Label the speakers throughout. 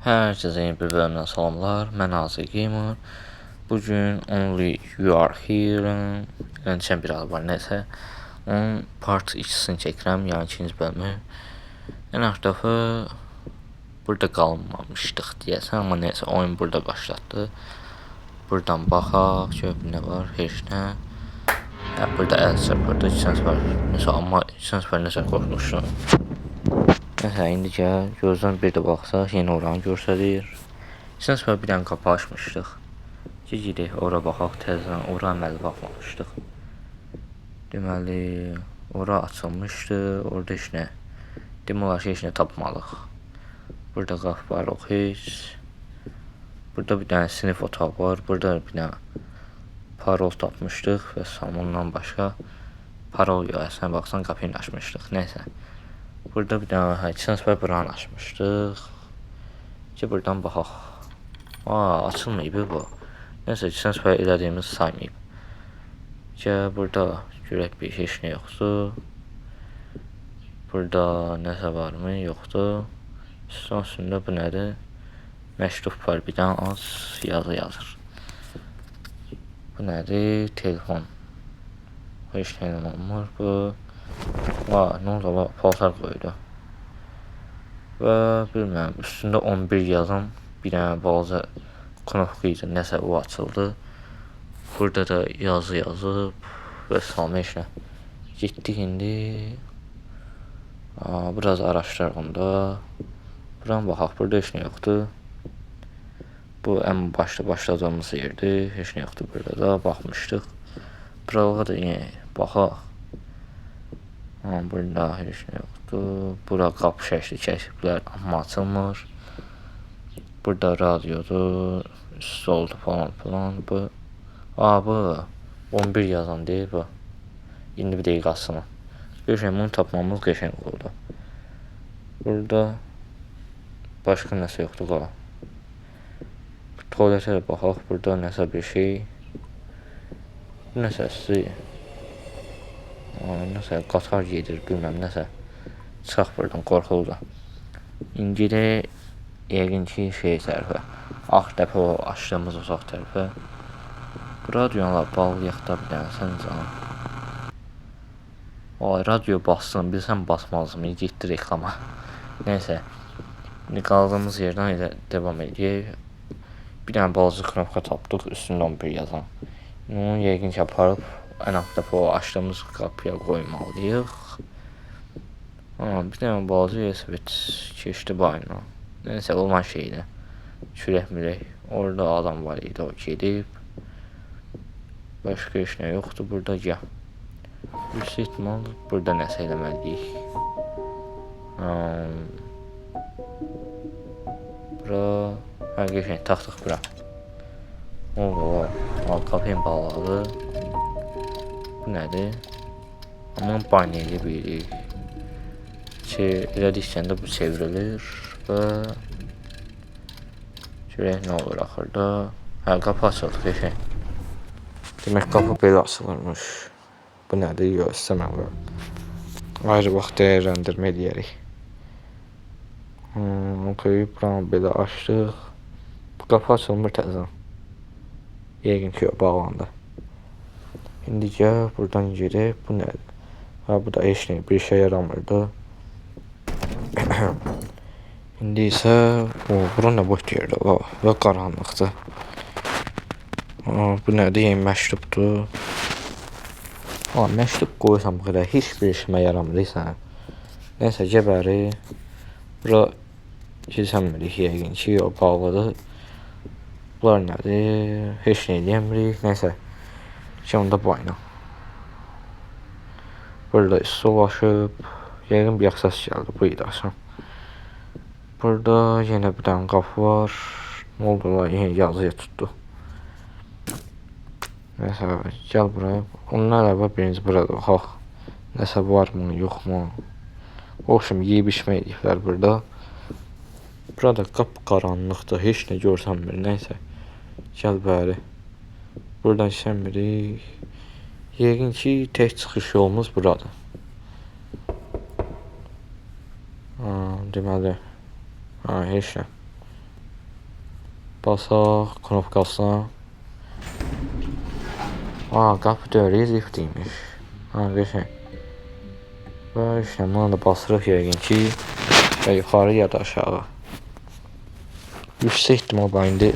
Speaker 1: Herkese yeni bir bölümden salamlar. Mən Azir Gamer. Bugün Only You Are Here öncən bir adı var neysə. Onun part 2'sini çəkirəm, yəni ikinci bölümü. Yəni hər dəfə burada qalmamışdıq deyəsən, amma neysə oyun burada başlatdı. Buradan baxaq, görək nə var, heç nə. Yəni burada əl çırpırdı, neysə amma nəsə qorxmuşdum. Neysə, indi gəl, gözdən bir də baxsaq, yeni oranı göstərir. Bir dənə qapı açmışdıq. Gidirik, ora baxaq, təzən, ora əməli baxmamışdıq. Deməli, ora açılmışdı, orada heç nə. Demək olar ki, heç nə tapmalıq. Burada qapı var, oxuyuz. Burada bir dənə sinif otağı var, burada bir dənə parol tapmışdıq və ondan başqa parol yox, əslində baxsan qapını açmışdıq, neysə. Burada bir dənə həkimsə buranı açmışdıq. Ki buradan baxaq. Açılmayıb bu. Neysə, həkimsə elədiyimiz saymayıb. Ki burada görək bir heç nə yoxdur. Burada nəsə varmı? Yoxdur. Üstündə bu nədir? Məktub var, bir dənə az yazı yazır. Bu nədir? Telefon. Heç nə olmur bu. Nə oldu? Paltar qoydu. Və bilməm, üstündə 11 yazan bir dənə balaca knopka idi, nəsə o açıldı. Burada da yazı yazıb və salamı heç nə. Getdik indi. Biraz araşdıraq onda. Buran baxaq, burada heç nə yoxdur. Bu ən başda başladığımız yerdir, heç nə yoxdur burada da, baxmışdıq. Buralara da baxaq. Burada heç nə yoxdur. Bura qapı şəkli çəkiblər, amma açılmır. Burada radiodur, stoldur falan. Bu 11 yazan deyil bu. İndi bir dəqiqə açsana. Qəşəng bunu tapmamız qəşəng oldu. Burada başqa nəsə yoxdur qala. Tualetə də baxaq, burada nəsə bir şey. Bu nəsə sizə. Nəsə qatar gedir, bilməm nəsə. Çıxaq buradan, qorxuldu. İndi də yəqin ki tərəfə. Ağ dəpə o açdığımız uzaq tərəfə. Bu radiyonla bağlayaq da bir dənə sən canım. Radio bassın, bilsən basmalısın, getdi reklama. Neysə, indi qaldığımız yerdən elə devam edək. Bir dənə balaca knopka tapdıq, üstündə 11 yazan. Onu yəqin ki aparıb ən alt dəfə o açdığımız qapıya qoymalıyıq. Bir dənə balaca USB keçdi bayına. Neysə, olan şeydir. Çürək-mürək. Orada adam var idi, o gedib. Başqa heç nə yoxdur, burada gəl. Yüksək ihtimal burada nəsə eləməliyik. Bura qəşəng taxdıq bura. Qapıyın bağladı. Bu nədir? Amma banyo edə bilirik. Elədikcə də bu çevrilir və görək nə olur axırda. Qapı açıldı qəşəng. Demək qapı belə açılırmış. Bu nədir? Yox, istəmirəm. Ayrı vaxt dəyərləndirmə edərik. Buranı belə açdıq. Bu qapı açılmır təzən. Yəqin ki bağlandı. İndi gəl, buradan gedək. Bu nədir? Bu da heç nə, bir şey yaramırdı. İndi isə bura nə boş yerdir və qaranlıqdır. Bu nədir? Yəni məktubdur. Məktub qoysam belə heç bir işimə yaramırsan. Nəysə, gəbəri. Bura keçənmirik yəqin ki, o bağlıdır. Bunlar nədir? Heç nə edəmirik. Nəysə, onda bayına. Burada stol açıb. Yəqin bir yaxsas gəldi, bu idi açım. Burada yenə bir dənə qapı var. Nə oldu la? Yenə yazıya tutdu. Nəysə, gəl buraya. Onun əlavə birinci burada baxaq. Nəsə varmı, yoxmu? Oxşum, yeyib içmək ediklər burada. Burada qapı qaranlıqdır, heç nə görsənmir, nəysə. Gəl bəri. Buradan işləmirik. Yəqin ki, tək çıxış yolumuz buradır. Deməli. Heç nə. Basaq knopkasına. Qapı döyür, lift imiş. Qəşəng. Və işte bunu da basırıq yəqin ki, və yuxarı ya da aşağı. Yüksək ihtimal indi,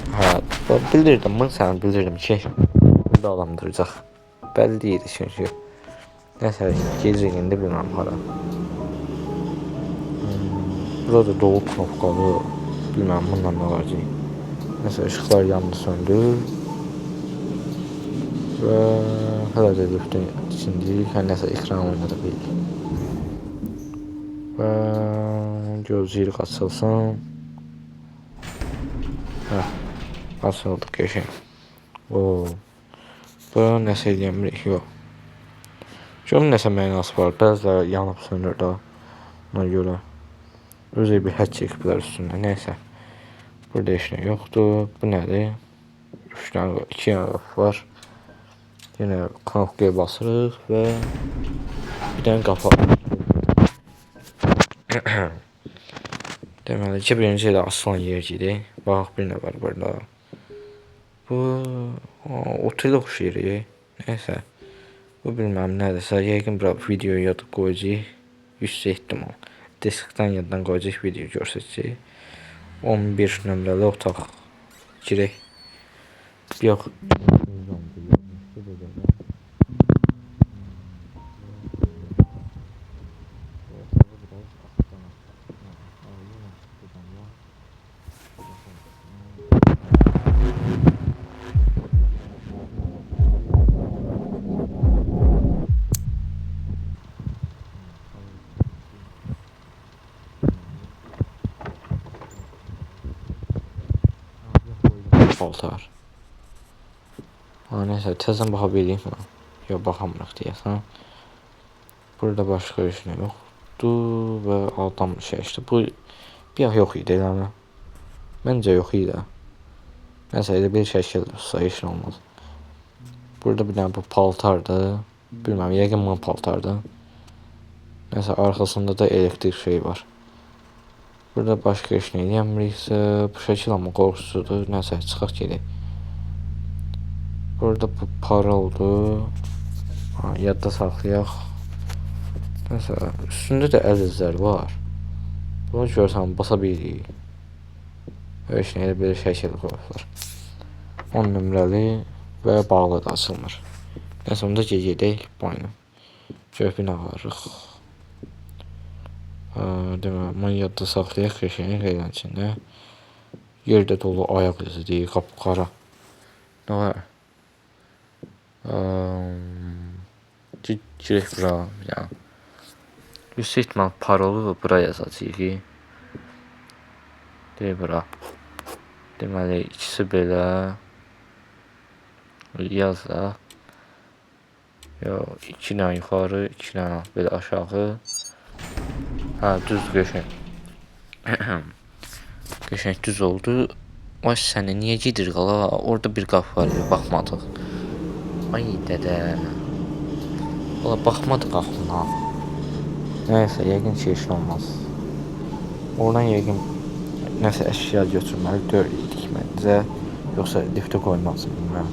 Speaker 1: bildirdim, bunu sənə bildirdim ki, burada adamdıracaq. Bəlli idi çünki. Nəsə, gecəyində bilməm hara. Burada da dolu knopkalı, bilməm bundan nə olacaq. Nəsə, ışıqlar yandı, söndü. Və hələ də lüftün içindəyik, nəsə ekran oynada bilik. Və gözləyirik açılsın. Açıldı, qəşəng. Bu nəsə edəmirik, yox. Görüm nəsə mənası var, bəziləri yanıb sönür da. Ona görə özü bir hət çəkiblər üstündə, nəysə. Burada heç nə yoxdur. Bu nədir? 2 dənə qapı var. Yenə knopkaya basırıq və bir dənə qapı. Deməli ki, birinci elə asılan yer gidik. Bax, bir nə var burada. Bu otel oxşayır. Nəysə. Bu bilməm nədirsə. Yəqin bura videoyu yadıb qoyacaq. Yüksək ihtimal. Deskdən yaddan qoyacaq video görsəcək. 11 nömrəli otaq. Girək. Yox. Paltar. Nəysə, təzən baxa bilirik mi? Yox, baxamırıq deyəsən. Burada başqa heç nə yoxdur və adam işte. Bu bir yox idi elə. Məncə yox idi. Nəsə, elə bir şəkildirsə, heç nə olmaz. Burada bir dənə bu paltardır. Bilməm, yəqin bu paltardır. Nəsə, arxasında da elektrik şey var. Burada başqa heç nə edəmiriksə, bu şəkil amma qorxusudur. Nəsə, çıxaq gedək. Burada bu paroldur. Yadda saxlayaq. Nəsə, üstündə də əl izləri var. Bunu görsən, basa bilirik. Heç nə, elə belə şəkil qoyublar. 10 nömrəli və bağlı da açılmır. Nəsə, onda gedək bayına. Görüb nə varıq. Deməli, mən yadda saxlayaq qəşəng eğləncində. Yerdə dolu ayaq izidir, qapqara. Nə var? Girək bura. Yəni. Yüksək ihtimal parolu bura yazacaq. Deyək bura. Deməli, ikisi belə. Yaz da. Yox, 2 dənə yuxarı, 2 dənə belə aşağı. Düz qəşəng. Qəşəng düz oldu. Ay səni niyə gedir qala? Orada bir qapı var, baxmadıq. Ay dədə. Ola baxmadıq axına. Nəysə, yəqin ki, heç olmaz. Oradan yəqin nəsə əşya götürməli deyildik məncə. Yoxsa liftə qoymazdım, bilməm.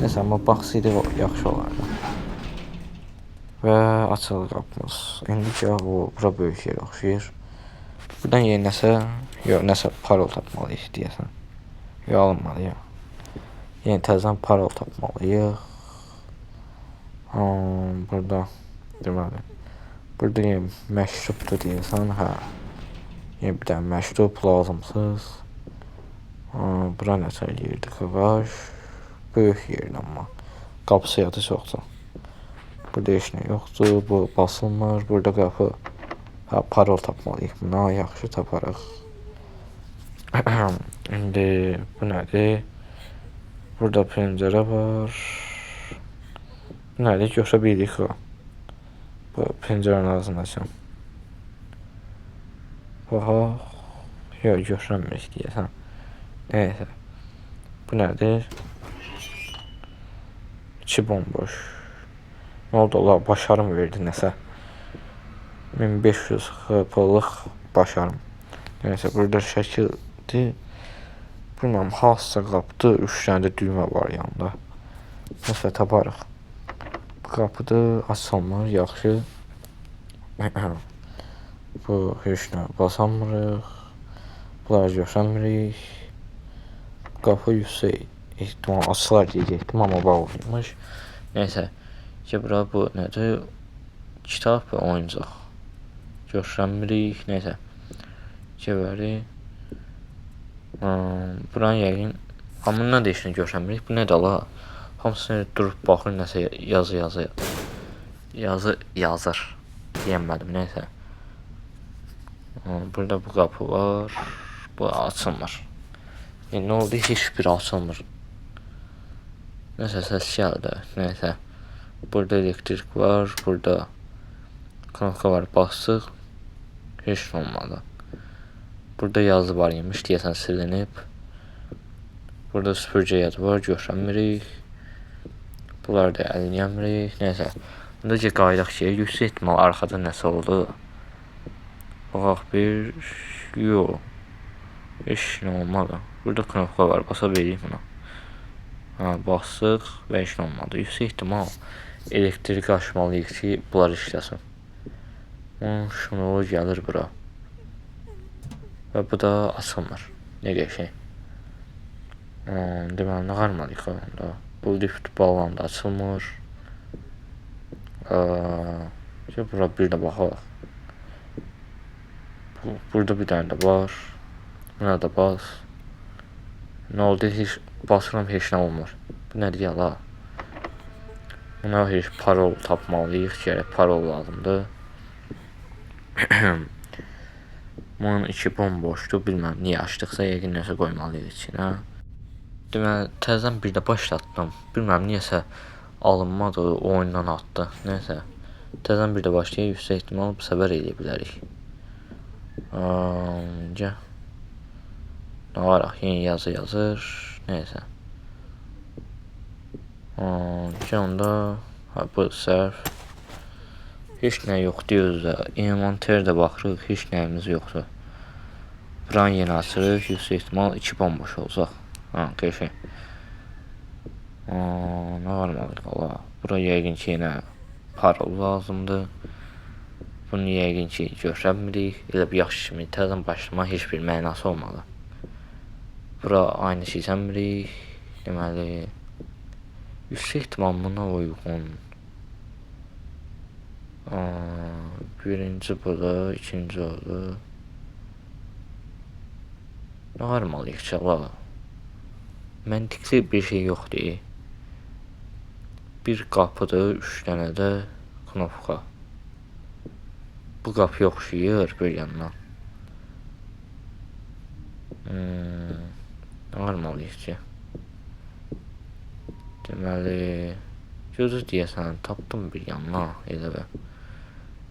Speaker 1: Nəsə, amma baxsaydı yaxşı olardı. Və açılır qapımız. İndi ki, bura böyük yer oxşayır. Buradan yeni nəsə parol tapmalıyıq deyəsən. Yox, alınmalıyıq. Yeni təzən parol tapmalıyıq. Burada, deməli. Burada yeni məşrubdur deyəsən. Yeni bir dənə məşrub lazımsız. Bura nəsə yerdir, qıvaş. Böyük yerdir amma. Qapısı yadı çoxdur. Burada heç nə yoxdur, bu basılmır. Burada qapı, parol tapmalıyıq. Buna yaxşı taparıq. İndi bu nədir? Burada pəncərə var. Bu nədir? Götürə bilirik o. Bu pəncərənin ağzını açam. Baxaq. Yox, götürəmirik deyəsən. Nəysə. Bu nədir? İçi bomboş. Nə oldu ola? Başarım verdi nəsə. 1500 xp-lıq başarım. Nəysə, burada şəkildir. Bilmem hansısa qapıda 3 dənə də düymə var yanında. Nəsə taparıq. Bu qapıda açılmır, yaxşı. Bu heç nə basamırıq. Bunları görsənmirik. Qapı yüksək ehtimal açılar deyəcəkdim, amma bağlıymış. Neysə, ki bura bu nədir? Kitab və oyuncaq. Görsənmirik, neysə. Gəbəri. Buranın yəqin hamından da işini görsənmirik. Bu nədir la? Hamısını durub baxır, nəsə yazır. Deyəmədim, neysə. Burada bu qapı var. Bu açılmır. Nə oldu? Heç biri açılmır. Nəsə səs gəldi. Neysə. Burada elektrik var. Burada knopka var. Basıq. Heç nə olmadı. Burada yazı var imiş. Deyəsən silinib. Burada süpürgə yazı var. Görsənmirik. Bunlar da əlini neysə. Bunda ki qaydaq ki, yüksək ehtimal arxada nəsə oldu. Baxaq bir. Yox. Heç nə olmadı. Burada knopka var. Basa vereyim buna. Basıq və heç nə olmadı. Yüksək ehtimal elektrik açmalıyıq ki, bunlar işləsin. Şunu gəlir bura. Və bu da açılmır. Nə qəşəng. Deməli, nə qarmalıyıq onda? Bu lift bağlandı, açılmır. Bura bir də baxaq. Burada bir dənə də var. Buna da bas. Nə oldu? Heç basıram, heç nə olmur. Bu nədir ya la? Buna heç parol tapmalıyıq. Gərək parol lazımdır. Bunun içi bomboşdur. Bilməm, niyə açdıqsa yəqin nəsə qoymalıyıq içinə. Deməli, təzədən bir də başlatdım. Bilməm, niyəsə alınmadı, oyundan atdı. Neysə, təzədən bir də başlayaq. Yüksək ehtimal bu səfər eləyə bilərik. Gəl. Nə varaq, yeni yazı yazır. Neysə. Gəl onda. Bu sərf. Heç nə yoxdur özdə. Inventardə baxırıq, heç nəyimiz yoxdur. Buranı yeni açırıq. Yüksək ehtimal 2 bomboş olacaq. Qəşəng. Nə varmalıyıq ola? Bura yəqin ki, yenə parol lazımdır. Bunu yəqin ki, görsənmirik. Elə bir yaxşı kimi təzədən başlama heç bir mənası olmalı. Bura aynı seçənmirik. Deməli, yüksək ehtimal buna uyğun. Birinci budur, ikinci oldu. Nə varmalıyıq ki, ola? Məntiqli bir şey yoxdur. Bir qapıdır, 3 dənə də knopka. Bu qapı oxşayır bir yandan. Nə varmalıyıq ki? Deməli, gözü deyəsən, tapdım bir yandan, elə və.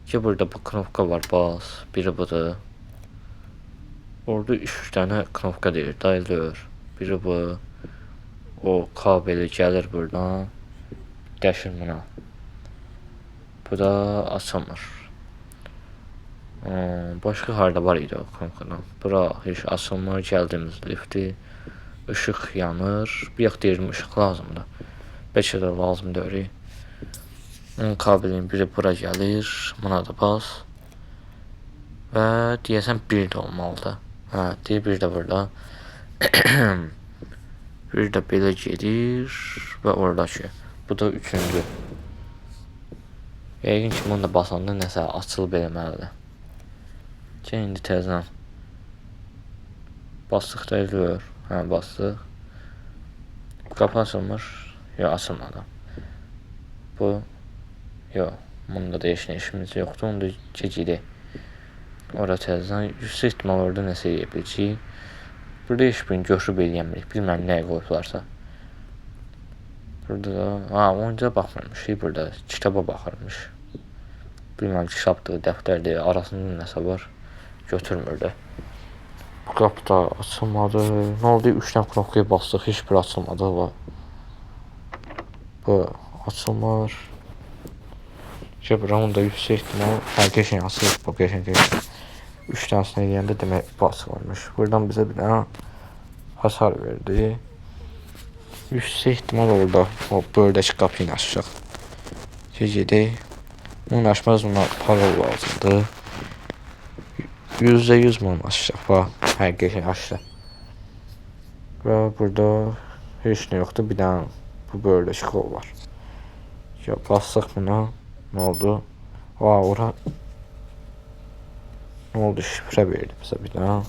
Speaker 1: Ki, burada bu knopka var, bas, biri budur. Orada 3 dənə knopka deyir, dayılır. Biri bu. O kabeli gəlir buradan. Dəşir buna. Bu da açılmır. Başqa harda var idi o knopkadan. Bura heç açılmır, gəldiyimiz lifti. Işıq yanır. Bir yox deyirəm, işıq lazımdır. Bəlkə də lazım deyil. Onun kabelinin biri bura gəlir. Buna da bas. Və deyəsən bir də olmalıdır. Deyir bir də burada. Bir də belə gedir və oradakı. Bu da üçüncü. Yəqin ki, bunu da basanda nəsə açılıb eləməlidir. Ki, indi təzədən basdıq da eləyir. Basdıq. Qapı açılmır. Yox, açılmadı. Bu, yox. Bunda da heç nə işimiz yoxdur. Onu da keçirik. Ora təzədən yüksək ehtimal orada nəsə eləyə biləcəyik. Burada heç birini götürüb eləyəmirik. Bilməm nəyə qoyublarsa. Burada da, oyuncağa baxmırmış. Burada kitaba baxırmış. Bilməm, kitabdır, dəftərdir, arasında nəsə var. Götürmürdü. Bu qapı da açılmadı. Nə oldu? 3 dənə knopkaya bastıq. Heç biri açılmadı. Bu açılmır. Buranın da yüksək ehtimal qəşəng açılır. Bu qəşəng. 3 dənəsini eləyəndə demək basılırmış. Buradan bizə bir dənə hasar verdi. Yüksek ihtimal orada o böldəki qapı ilə açacaq. Gedək. Bunun açmaz buna parol lazımdır. %100 bunu açacaq. Bax, həqiqi açdı. Və burada heç nə yoxdur. Bir dənə bu böldəki qol var. Ya bassaq buna. Nə oldu? Ora nə oldu? Şifrə verdi bizə bir dənə.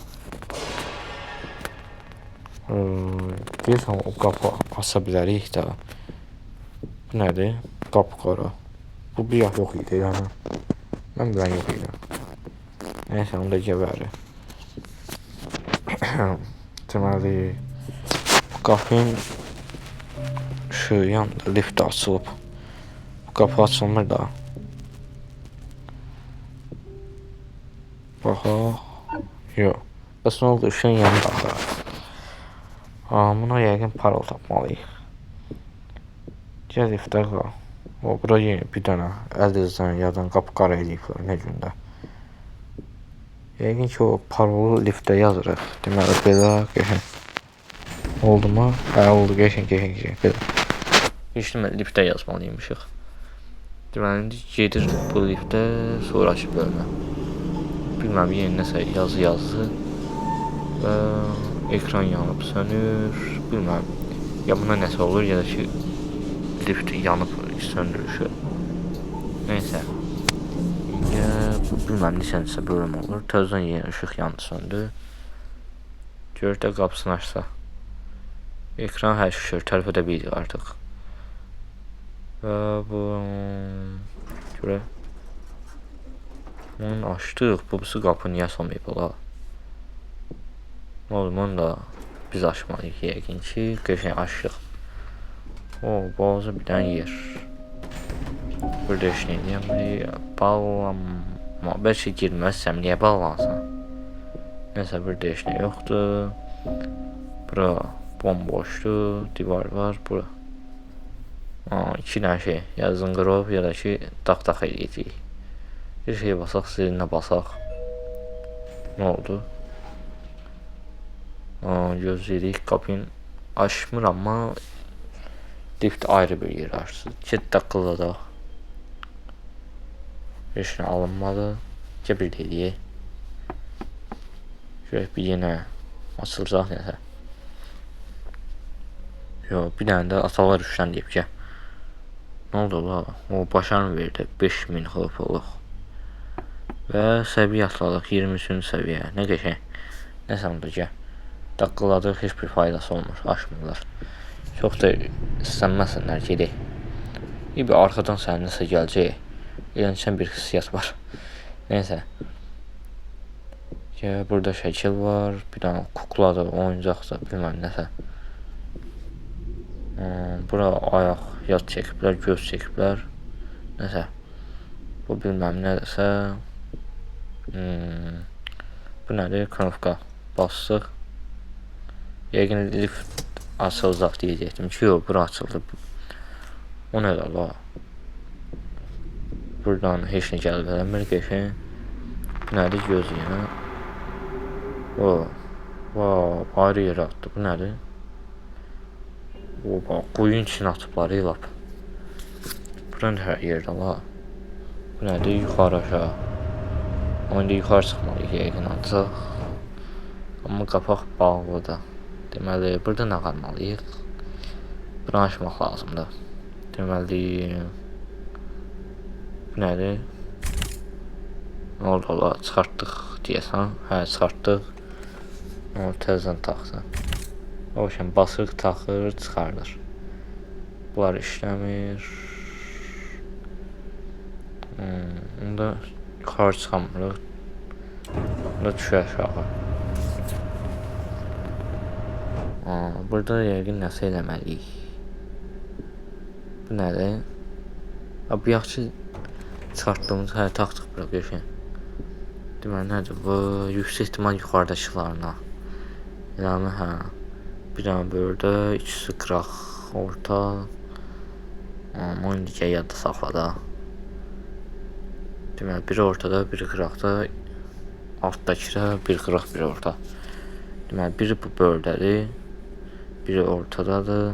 Speaker 1: Deyirsən o qapı aça bilərik də. Bu nədir? Qapı qara. Bu bir yox idi yəni. Mən bilən yox idi. Neyse onu da gəbəri. Deməli bu qapının ışığı yandı. Lift açılıb. Bu qapı açılmır da. Baxaq. Yox. Bəs nə oldu? Işığın yanında axı. Buna yəqin parol tapmalıyıq. Gəl liftə qal. Bura yeni bir dənə əl-izdən yadan qapı qara eləyiblər nə gündə. Yəqin ki o parolu liftə yazırıq. Deməli belə qəşəng. Oldu mu? Oldu, qəşəng. Belə. Heç deməli liftə yazmalıymışıq. Deməli indi gedir bu liftə sonraki bölmə. Bilməm yeni nəsə yazı və ekran yanıb sönür. Bilməm. Ya buna nəsə olur ya da ki lift yanıb söndürüşü. Neyse. Bilməm neçəncə bölüm olur. Tezdən yeni ışıq yandı söndü. Gör də qapısını açsa. Ekran hər şükür tərəf edə bilirik artıq. Və bu görə onu açdıq. Bu qapı niyə açılmayıb ola? Onu da biz açmalıyıq yəqin ki. Qəşəng açdıq. Boğazı bir dənə yer. Burada heç nə edəyəm. Bağlanma. Bəlkə girməzsəm, niyə bağlansın? Nəsə burada heç nə yoxdur. Bura bomboşdur. Divar var. Bura. İki dənə şey. Ya zınqırov ya da ki daq eləyəcəyik. Bir şey basaq, silinə basaq. Nə oldu? Gözləyirik. Qapını açmır amma lift ayrı bir yer açdı. 2 daqiqada da heç nə alınmadı. Gəl eləyək. Görək bir yenə açılacaq nəsə. Yox, bir dənə də atalar üçdən deyib ki. Nə oldu la? O başarını verdi. 5000 xılpılıq. Və səviyyə atladıq 23-cü səviyyə. Nə qəşəng. Nəsə onda gəl. Daqiqaladıq, heç bir faydası olmur. Açmırlar. Çox da istənməsinlər gedək. Bir arxadan sənə nəsə gələcək. Elənçən bir hissiyyat var. Neysə. Burada şəkil var. Bir dənə kukladır, oyuncaqdır, bilməm nəsə. Bura ayaq, yad çəkiblər, göz çəkiblər. Nəsə. Bu bilməm nəsə. Bu nədir? Kınıfqa. Bassıq. Yəqin lift açılacaq deyəcəkdim ki, yox, bura açıldı. O nədir la? Buradan heç nə gəlib eləmir, qəşəng. Bu nədir? Göz yenə. Ayrı yerə atdı. Bu nədir? Quyun içine atıblar, lap. Buranın hər yerdə la. Bu nədir? Yuxarı aşağı. Onda yuxarı çıxmalıyıq yəqin ancaq. Amma qapaq bağlıdır. Deməli, burada nə qalmalıyıq? Bunu açmaq lazımdır. Deməli, bu nədir? Nə oldu ola? Çıxartdıq deyəsən. Hə, çıxartdıq. Onu təzdən taxsan. O şən basırıq, taxır, çıxardır. Bunlar işləmir. Onda yuxarı çıxamırıq. Onda düşür aşağı. Burada yəqin nəsə eləməliyik. Bu nədir? Bu yaxşı çıxartdığımız taxdıq bura qəşəng. Deməli nədir? Bu yüksək ehtimal yuxarıdakılarına. Yəni hə. Bir dənə burada, ikisi qıraq, orta. Onu indi yadda saxlada. Deməli biri ortada, biri qıraqda. Altdakıda bir qıraq, biri orta. Deməli biri bu böldədir. biri ortadadır.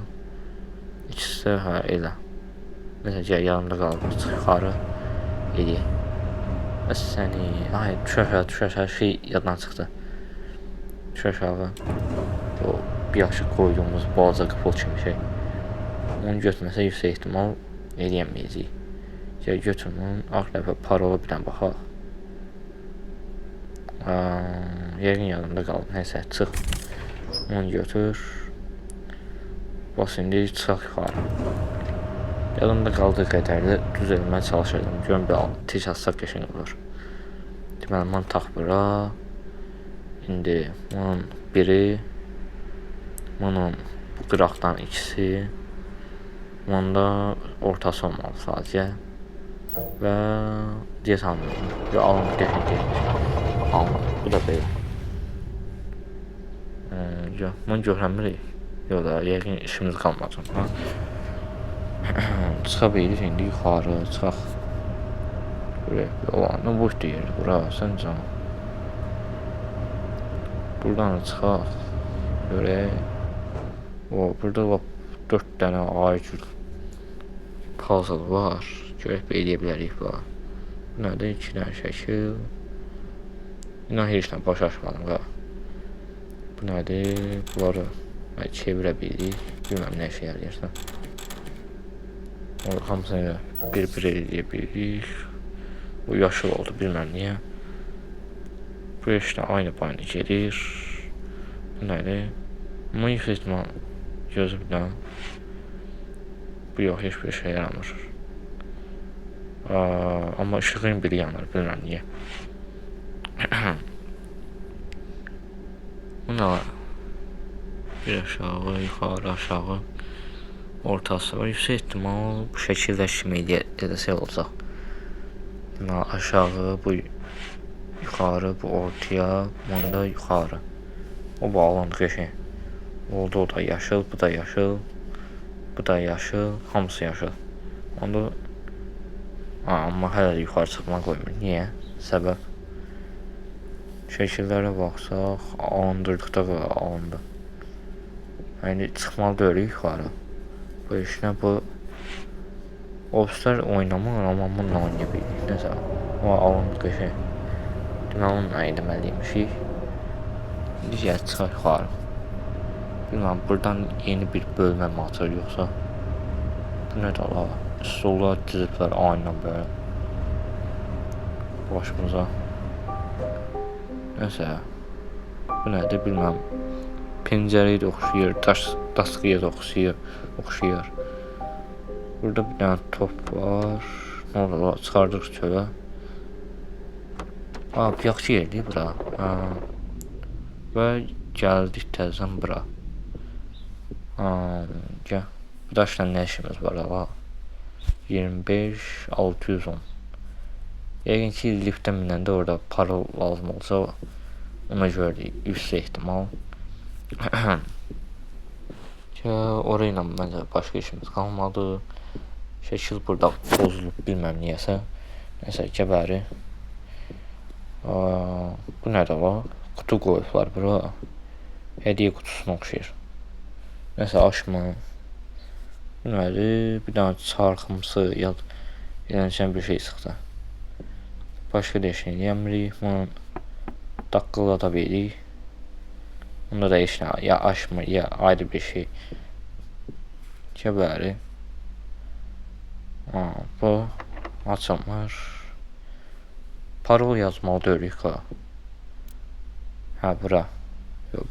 Speaker 1: İkisi də hə elə. Məsələn, yanımda qalıb çıx yuxarı eləyək. Bəs səni, ay düşər şey yaddan çıxdı. Düşər aşağı. O bir aşıq qoyduğumuz balaca qıpıl kimi şey. Onu götürməsə yüksək ehtimal eləyəməyəcəyik. Gəl götürmün, axı parola bir dənə baxaq. Yəqin yadımda qalıb, nəysə, çıx. Onu götür. Bas, indi çıxaq yuxarı. Yadımda qaldığı qədərlə düz eləməyə çalışırdım. Görün, bir tez atsaq qəşəng olur. Deməli, mən tax bura. İndi bunun biri, bunun bu qıraqdan ikisi, bunun da ortası olmalı sadəcə. Və deyəsən, alın qəşəng deyilmiş. Alın, bu da belə. Bunu görəmirik. Yox da, yəqin işimiz qalmayacaq. Çıxa bilirik, indi yuxarı çıxaq. Görək, olanı boş deyir bura, sən canım. Buradan çıxaq. Görək. Burada 4 dənə aygül puzzle var. Görək, eləyə bilərik bura. Bu nədir? 2 dənə şəkil. İnan heç nə baş açmadım. Bu nədir? Bunları çevirə bilirik. Bilməm nə işə yarayırsa. Hamısını bir-bir eləyə bilirik. Bu yaşıl oldu, bilməm niyə. Bu işlə aynı payını gelir. Bu nədir? Amma yüksək ehtimal gözü bir dənə. Bu yox, heç bir şey yaramır. Amma işığın biri yanır, bilməm niyə. Bu nə var? Bir aşağı, yuxarı, aşağı. Ortası var. Yüksək ehtimal bu şəkildə kimi edəsək olacaq. Deməli, aşağı, bu yuxarı, bu ortaya, bunu da yuxarı. O bağlandı qəşəng. Oldu, o da yaşıl, bu da yaşıl, bu da yaşıl, hamısı yaşıl. Onda amma hələ də yuxarı çıxma qoymur. Niyə? Səbəb? Şəkillərə baxsaq, alındırdıqda alındı. Yəni, çıxmalı deyirik yuxarı. Bu işlə bu obslar oynamır, amma bununla oynaya bilirik. Nəsə, o alındı qəşəng. Deməli, onunla eləməliymişik. İndi gəl, çıxaq yuxarı. Bilməm, buradan yeni bir bölmə mi atır, yoxsa? Bu nədir ala? Stollar diziblər aynen böyle. Başımıza. Nəsə. Bu nədir, bilməm. Pencərəyə də oxşayır, daskıya da oxşayır. Burada bir dənə top var. Nə olur, çıxardıq çölə. Yaxşı yerdir bura. Və gəldik təzən bura. Gəl. Bu daşla nə işimiz var ala? 25-610. Yəqin ki, liftdən minəndə orada parol lazım olsa, ona görə yüksək ehtimal. Orayla məncə başqa işimiz qalmadı. Şəkil burada bozulub, bilməm niyəsə. Nəsə, gəbəri. Bu nədir var? Qutu qoyublar bura. Hədiyyə qutusuna oxşayır. Nəsə, açma. Bu nədir? Bir dənə çarxımsı, yadınçən bir şey çıxdı. Başqa deşin eləmirik. Bunu daqqıllada bilirik. Bunda da heç nə, ya açmır, ya ayrı bir şey. Gəbəri. Bu açılmır. Parol yazmalı deyirik ha. Hə, bura.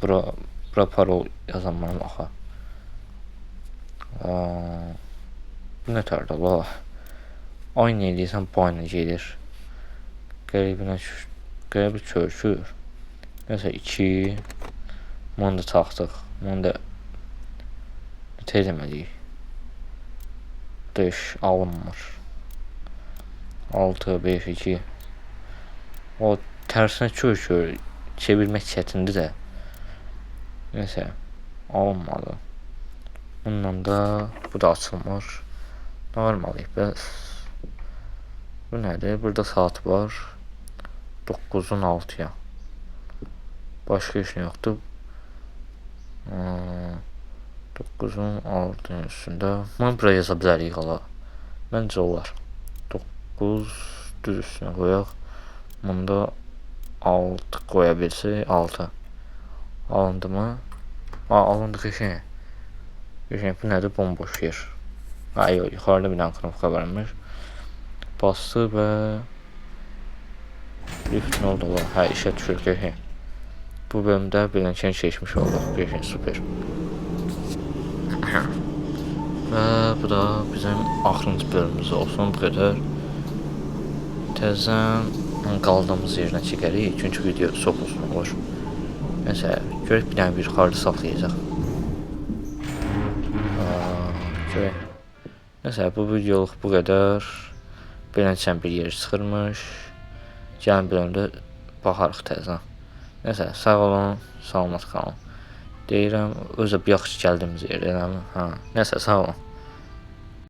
Speaker 1: Bura parol yazanmalı axa. Bu nə tərdə la? Aynı eləyirsən, bu aynı gelir. Qəribə çörükür. Nəsə 2. Bunu da taxdıq. Bunu da tez eləməliyik. 5 alınmır. 6, 5, 2. O tərsinə çörükür. Çevirmək çətindir də. Nəsə, alınmadı. Bununla da bu da açılmır. Normalıyıq bəs. Bu nədir? Burada saat var. 9'un 6'ya. Başqa heç nə yoxdur. 9-un 6-nın üstündə. Bunu bura yaza bilərik hala. Məncə olar. 9 düz üstünə qoyaq. Bunda 6 qoya bilsək 6. Alındı mı? Alındı qəşəng. Qəşəng bu nədir? Bomboş yer. Yox, yuxarıda bir dənə knopka varmış. Bastı və lift nə oldu? İşə düşür qəşəng. Bu bölümdə belənkən keçmiş olduq. Qəşəng, super. Və bu da bizim axırıncı bölümümüz olsun. Bu qədər. Təzən qaldığımız yerinə çəkərik. Çünki video çox uzun olur. Nəsə, görək bir dənə bir yuxarıda saxlayacaq. Görək. Nəsə, bu videoluq bu qədər. Beləncən bir yer çıxırmış. Gəlin bölümdə baxarıq təzən. Nəsə, sağ olun, salamat qalın. Deyirəm, özə bir yaxşı gəldiyimiz yer, eləmi? Nəsə, sağ olun.